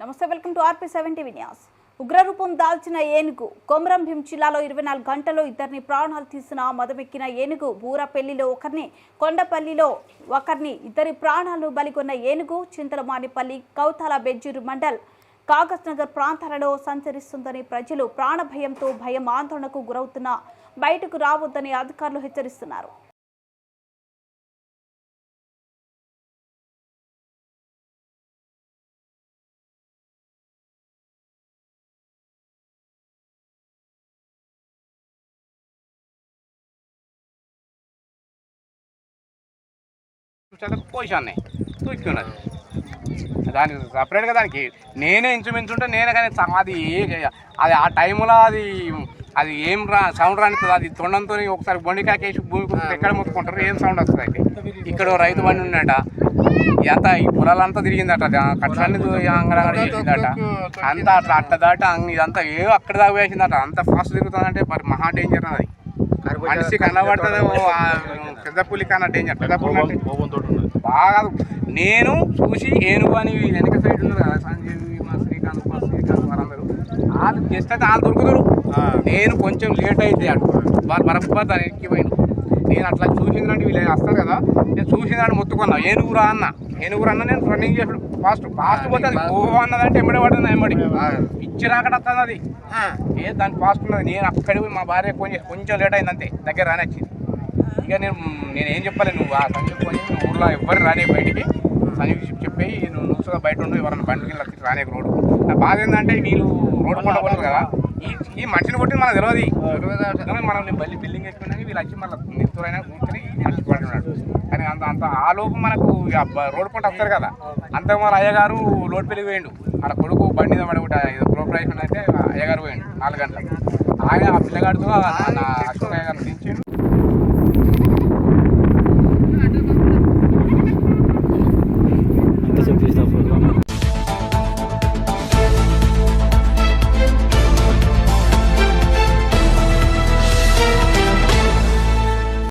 నమస్తే, welcome to RP7 TV news. ఉగ్రరూపం దాల్చిన ఏనుగు. కొమరం భీం జిల్లాలో 24 గంటల్లో ఇద్దరిని ప్రాణాలు తీసిన మదమెక్కిన ఏనుగు. బూరపెల్లిలో ఒకరిని, కొండపల్లిలో ఒకరిని, ఇద్దరి ప్రాణాలను బలికొన్న ఏనుగు చింతలమానిపల్లి, కౌతాల బెజ్జూరు మండల్, కాగజ్ నగర్ ప్రాంతాలలో సంచరిస్తుందని ప్రజలు ప్రాణభయంతో భయం ఆందోళనకు గురవుతున్నా బయటకు రావద్దని అధికారులు హెచ్చరిస్తున్నారు. పొజిషన్ చూసుకున్నది దానికి సపరేట్గా దానికి నేనే ఇంచుమించుంటే నేనే కానీ అది అది ఆ టైంలో అది ఏం సౌండ్ రానిస్తుంది. అది తొండంతో ఒకసారి బొండికాకేసి భూమి ఎక్కడ మొత్తుకుంటారు, ఏం సౌండ్ వస్తుంది. అయితే ఇక్కడ రైతు బండి ఉన్నట, ఇదంతా ఈ పొలాలంతా తిరిగిందట, కట్లన్నీ అంగడంగడ చేసిందట, అంతా అట్లా అట్ట దాట ఇదంతా ఏదో అక్కడ దాకా వేసిందట. అంత ఫాస్ట్ తిరుగుతుందంటే మరి మహా డేంజర్ అది. మనిషి కనబడుతుంది పెద్ద పులి కన్నా డేంజర్. పెద్ద పులి అంటే బాగా నేను చూసి ఏనుగు అని వెనక సైడ్ ఉన్నారు కదా సంజీవి, మా శ్రీకాంత్ వారందరూ వాళ్ళు జస్ట్ అయితే వాళ్ళు దొరుకుతారు. నేను కొంచెం లేట్ అయితే అటు వాళ్ళు బరబ్బర్ దాన్ని ఎక్కిపోయిన. నేను అట్లా చూసిందంటే వీళ్ళు వస్తారు కదా, నేను చూసిందని మొత్తుకున్నా ఏనుగురా అన్న. ఏనుగురు నేను రన్నింగ్ చేసాడు ఫాస్ట్ పోతే అది ఓహో అన్నదంటే ఎంబడి పడుతుంది. ఎంబడి పిచ్చి రాకడ వస్తుంది అది. దాని ఫాస్ట్ ఉన్నది. నేను అక్కడికి మా భార్య కొంచెం లేట్ అయింది అంతే, దగ్గర రాని వచ్చింది. ఇక నేనేం చెప్పాలి, నువ్వు ఆ సంజీవ్ కొని ఊళ్ళో ఎవ్వరు రాని బయటికి సంజీవ్ చెప్పి నువ్వు బయట ఉండు, ఎవరన్నా బండికి వచ్చి రానే రోడ్డు. నా బాధ ఏంటంటే వీళ్ళు రోడ్డు కొండ కొట్టారు కదా, ఈ మనిషిని కొట్టింది మనకు తెలియదు. మనం బిల్డింగ్ వేసుకున్నాక వీళ్ళు వచ్చి మళ్ళీ నిలుతురైనా కూర్చొని మనిషి పడుతున్నాడు. కానీ అంత ఆ లోపు మనకు రోడ్డు పంట వస్తారు కదా, అంతకు మన అయ్యగారు లోడ్ పెళ్ళి పోయిండు. అక్కడ కొడుకు బండి మీద పడకుండా గృహప్రవేశం అయితే అయ్యగారు పోయిండు 4 గంటలకు. ఆయన ఆ పిల్లగాడితో అశోక్ అయ్యగారు దించిండు.